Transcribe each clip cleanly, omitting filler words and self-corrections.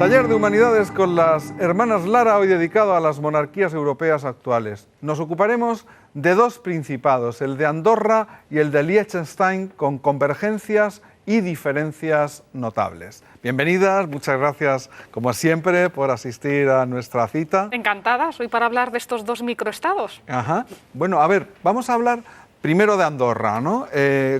Taller de Humanidades con las hermanas Lara, hoy dedicado a las monarquías europeas actuales. Nos ocuparemos de dos principados, el de Andorra y el de Liechtenstein, con convergencias y diferencias notables. Bienvenidas, muchas gracias, como siempre, por asistir a nuestra cita. Encantadas, hoy para hablar de estos dos microestados. Ajá. Bueno, a ver, vamos a hablar primero de Andorra, ¿no?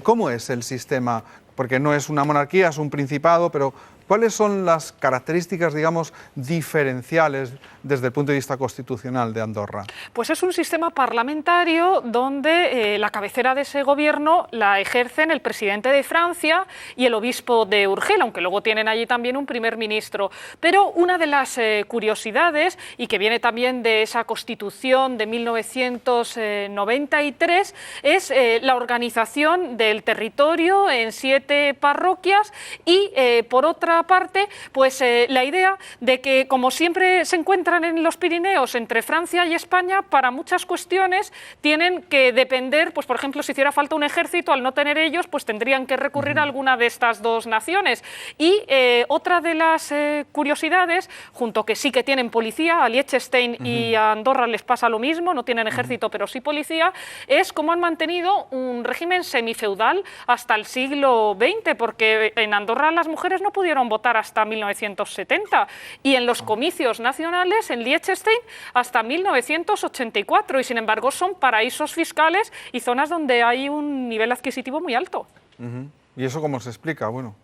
¿Cómo es el sistema? Porque no es una monarquía, es un principado, pero ¿cuáles son las características, digamos, diferenciales desde el punto de vista constitucional de Andorra? Pues es un sistema parlamentario donde la cabecera de ese gobierno la ejercen el presidente de Francia y el obispo de Urgel, aunque luego tienen allí también un primer ministro. Pero una de las curiosidades, y que viene también de esa constitución de 1993, es la organización del territorio en 7 parroquias y, por otra parte, pues la idea de que, como siempre se encuentran en los Pirineos entre Francia y España, para muchas cuestiones tienen que depender, pues por ejemplo, si hiciera falta un ejército, al no tener ellos, pues tendrían que recurrir a alguna de estas dos naciones. Y otra de las curiosidades, junto que sí que tienen policía, a Liechtenstein y a Andorra les pasa lo mismo, no tienen ejército pero sí policía, es cómo han mantenido un régimen semifeudal hasta el siglo XX, porque en Andorra las mujeres no pudieron votar hasta 1970 y en los comicios nacionales en Liechtenstein hasta 1984, y sin embargo son paraísos fiscales y zonas donde hay un nivel adquisitivo muy alto. ¿Y eso cómo se explica? Bueno,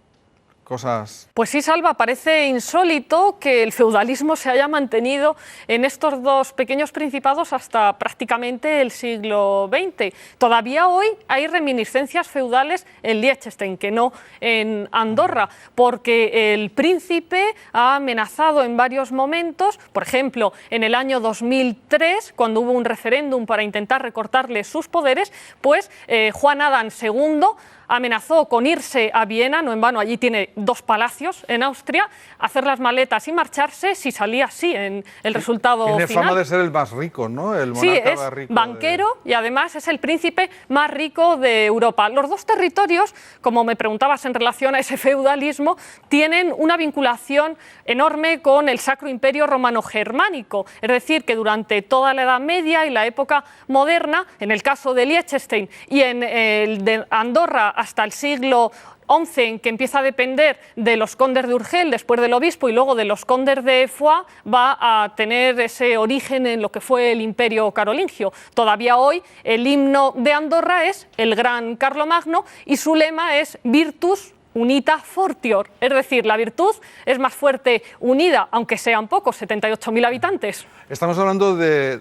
cosas... Pues sí, Salva, parece insólito que el feudalismo se haya mantenido en estos dos pequeños principados hasta prácticamente el siglo XX. Todavía hoy hay reminiscencias feudales en Liechtenstein, que no en Andorra, porque el príncipe ha amenazado en varios momentos, por ejemplo, en el año 2003, cuando hubo un referéndum para intentar recortarle sus poderes, pues Juan Adán II amenazó con irse a Viena, no en vano, allí tiene 2 palacios en Austria, hacer las maletas y marcharse si salía así en el resultado final. Tiene fama de ser el más rico, ¿no? El monarca sí, es más rico banquero y además es el príncipe más rico de Europa. Los dos territorios, como me preguntabas en relación a ese feudalismo, tienen una vinculación enorme con el Sacro Imperio Romano-Germánico, es decir, que durante toda la Edad Media y la época moderna, en el caso de Liechtenstein y en el de Andorra hasta el siglo XI, en que empieza a depender de los condes de Urgel, después del obispo, y luego de los condes de Foix, va a tener ese origen en lo que fue el Imperio Carolingio. Todavía hoy el himno de Andorra es el gran Carlomagno y su lema es Virtus Unita Fortior, es decir, la virtud es más fuerte unida, aunque sean pocos, 78.000 habitantes. Estamos hablando de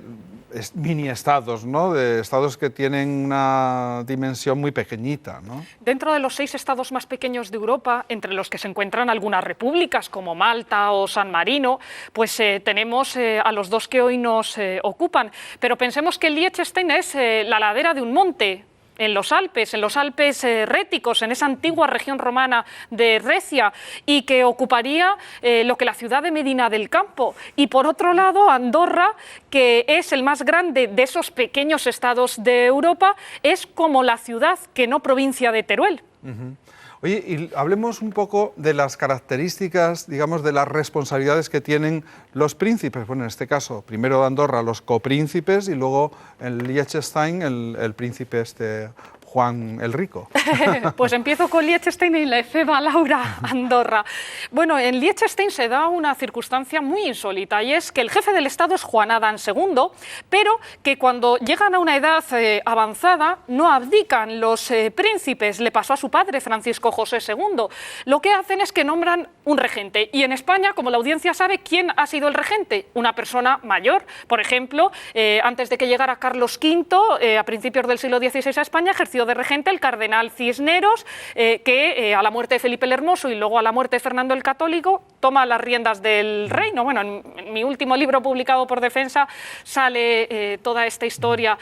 mini estados, ¿no? De estados que tienen una dimensión muy pequeñita, ¿no? Dentro de los 6 estados más pequeños de Europa, entre los que se encuentran algunas repúblicas como Malta o San Marino, pues tenemos a los 2 que hoy nos ocupan. Pero pensemos que Liechtenstein es la ladera de un monte en los Alpes réticos, en esa antigua región romana de Recia, y que ocuparía lo que la ciudad de Medina del Campo. Y por otro lado, Andorra, que es el más grande de esos pequeños estados de Europa, es como la ciudad que no provincia de Teruel. Oye, y hablemos un poco de las características, digamos, de las responsabilidades que tienen los príncipes. Bueno, en este caso, primero de Andorra, los copríncipes, y luego en Liechtenstein, el príncipe Juan el Rico. Pues empiezo con Liechtenstein y le cedo a Laura Andorra. Bueno, en Liechtenstein se da una circunstancia muy insólita, y es que el jefe del Estado es Juan Adán II, pero que cuando llegan a una edad avanzada no abdican los príncipes. Le pasó a su padre, Francisco José II. Lo que hacen es que nombran un regente, y en España, como la audiencia sabe, ¿quién ha sido el regente? Una persona mayor. Por ejemplo, antes de que llegara Carlos V, a principios del siglo XVI a España, ejerció de regente el cardenal Cisneros, que a la muerte de Felipe el Hermoso y luego a la muerte de Fernando el Católico toma las riendas del reino. Bueno, en mi último libro publicado por Defensa sale toda esta historia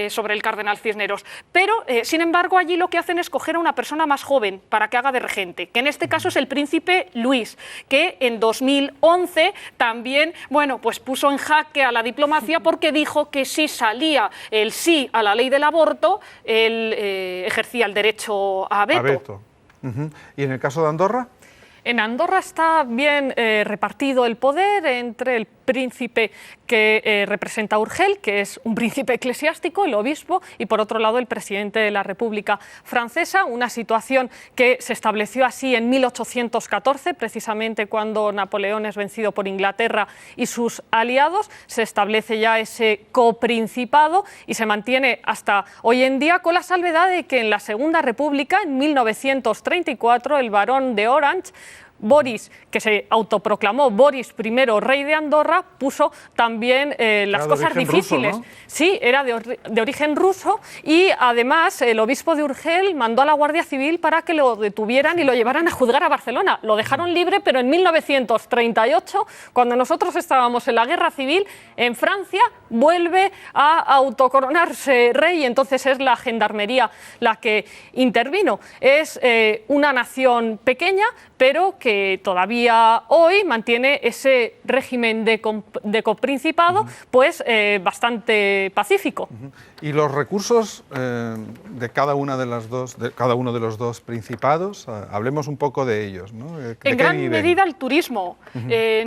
sobre el cardenal Cisneros. Pero, sin embargo, allí lo que hacen es coger a una persona más joven para que haga de regente, que en este caso es el príncipe Luis, que en 2011 también, bueno, pues puso en jaque a la diplomacia porque dijo que si salía el sí a la ley del aborto, él ejercía el derecho a veto. ¿Y en el caso de Andorra? En Andorra está bien repartido el poder entre el príncipe que representa a Urgel, que es un príncipe eclesiástico, el obispo, y por otro lado el presidente de la República Francesa, una situación que se estableció así en 1814, precisamente cuando Napoleón es vencido por Inglaterra y sus aliados. Se establece ya ese coprincipado y se mantiene hasta hoy en día, con la salvedad de que en la Segunda República, en 1934, el barón de Orange, Boris, que se autoproclamó Boris I, rey de Andorra, puso también las cosas difíciles. Ruso, ¿no? Sí, era de origen ruso, y además el obispo de Urgel mandó a la Guardia Civil para que lo detuvieran y lo llevaran a juzgar a Barcelona. Lo dejaron libre, pero en 1938, cuando nosotros estábamos en la Guerra Civil, en Francia vuelve a autocoronarse rey, y entonces es la gendarmería la que intervino. Es una nación pequeña, pero que todavía hoy mantiene ese régimen de coprincipado, pues bastante pacífico. Y los recursos de cada uno de los dos principados, hablemos un poco de ellos, ¿no? En gran medida el turismo.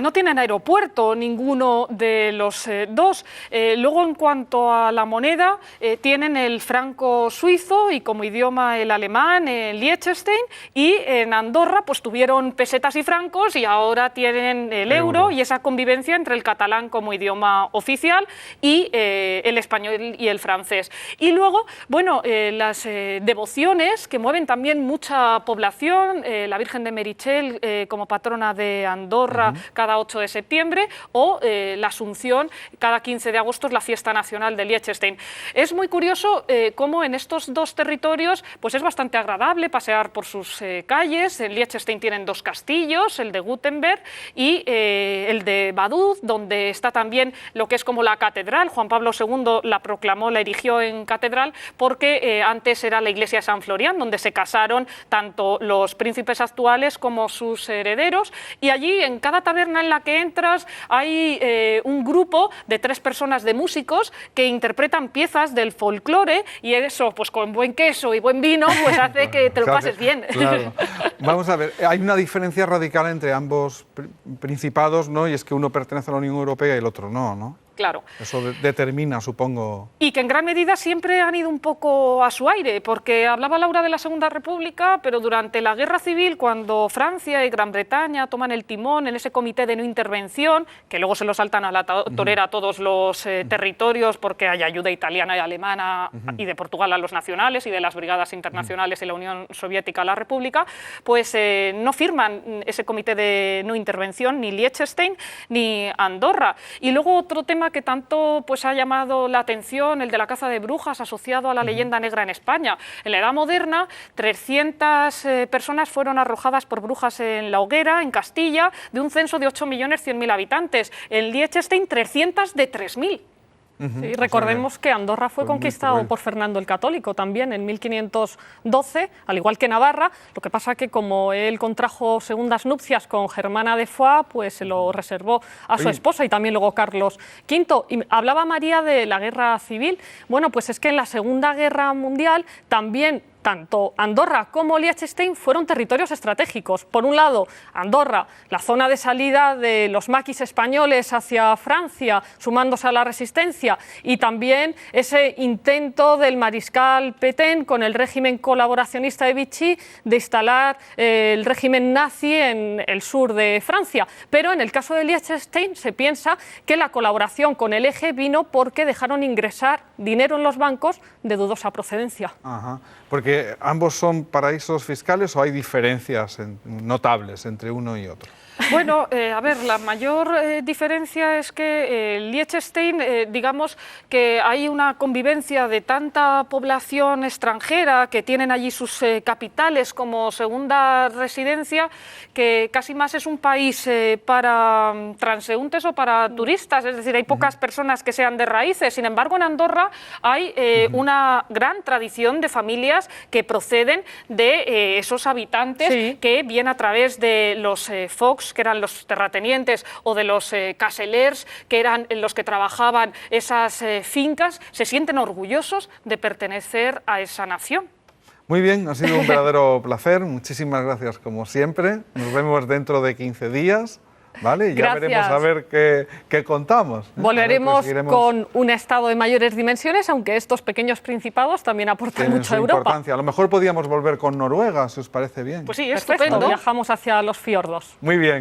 No tienen aeropuerto ninguno de los dos. Luego, en cuanto a la moneda, tienen el franco suizo y como idioma el alemán, el Liechtenstein, y en Andorra pues tuvieron pesetas y francos, y ahora tienen el euro y esa convivencia entre el catalán como idioma oficial y el español y el francés. Y luego, bueno, las devociones que mueven también mucha población, la Virgen de Merichel como patrona de Andorra cada 8 de septiembre, o la Asunción cada 15 de agosto es la fiesta nacional de Liechtenstein. Es muy curioso cómo en estos dos territorios pues es bastante agradable pasear por sus calles. En Liechtenstein tienen dos castillos, el de Gutenberg y el de Vaduz, donde está también lo que es como la catedral. Juan Pablo II la proclamó, la erigió en catedral, porque antes era la iglesia de San Florián, donde se casaron tanto los príncipes actuales como sus herederos, y allí en cada taberna en la que entras hay un grupo de 3 personas de músicos que interpretan piezas del folclore, y eso pues con buen queso y buen vino pues hace que te lo pases bien. Claro. Vamos a ver, hay una diferencia radical entre ambos principados, ¿no? Y es que uno pertenece a la Unión Europea y el otro no, ¿no? Claro. Eso determina, supongo. Y que en gran medida siempre han ido un poco a su aire, porque hablaba Laura de la Segunda República, pero durante la Guerra Civil, cuando Francia y Gran Bretaña toman el timón en ese comité de no intervención, que luego se lo saltan a la torera a todos los territorios, porque hay ayuda italiana y alemana y de Portugal a los nacionales y de las brigadas internacionales y la Unión Soviética a la República, pues no firman ese comité de no intervención ni Liechtenstein ni Andorra. Y luego otro tema que tanto pues ha llamado la atención, el de la caza de brujas asociado a la leyenda negra en España. En la Edad Moderna, 300 personas fueron arrojadas por brujas en la hoguera, en Castilla, de un censo de 8.100.000 habitantes. En Liechtenstein, 300 de 3.000. Sí, recordemos que Andorra fue conquistado por Fernando el Católico también en 1512, al igual que Navarra. Lo que pasa que como él contrajo segundas nupcias con Germana de Foix, pues se lo reservó a su esposa, y también luego Carlos V. Y hablaba María de la Guerra Civil. Bueno, pues es que en la Segunda Guerra Mundial también tanto Andorra como Liechtenstein fueron territorios estratégicos. Por un lado, Andorra, la zona de salida de los maquis españoles hacia Francia, sumándose a la resistencia, y también ese intento del mariscal Pétain con el régimen colaboracionista de Vichy de instalar el régimen nazi en el sur de Francia. Pero en el caso de Liechtenstein se piensa que la colaboración con el Eje vino porque dejaron ingresar dinero en los bancos de dudosa procedencia. Ajá. Porque ambos son paraísos fiscales, ¿o hay diferencias notables entre uno y otro? Bueno, a ver, la mayor diferencia es que Liechtenstein, digamos que hay una convivencia de tanta población extranjera que tienen allí sus capitales como segunda residencia, que casi más es un país para transeúntes o para turistas, es decir, hay pocas personas que sean de raíces. Sin embargo, en Andorra hay una gran tradición de familias que proceden de esos habitantes que bien a través de los Fox, que eran los terratenientes, o de los caselers, que eran los que trabajaban esas fincas, se sienten orgullosos de pertenecer a esa nación. Muy bien, ha sido un verdadero placer. Muchísimas gracias como siempre. Nos vemos dentro de 15 días. ¿Vale? Ya veremos a ver qué contamos. Volveremos con un Estado de mayores dimensiones, aunque estos pequeños principados también aportan mucho a Europa. Importancia. A lo mejor podríamos volver con Noruega, si os parece bien. Pues sí, estupendo. Viajamos hacia los fiordos. Muy bien.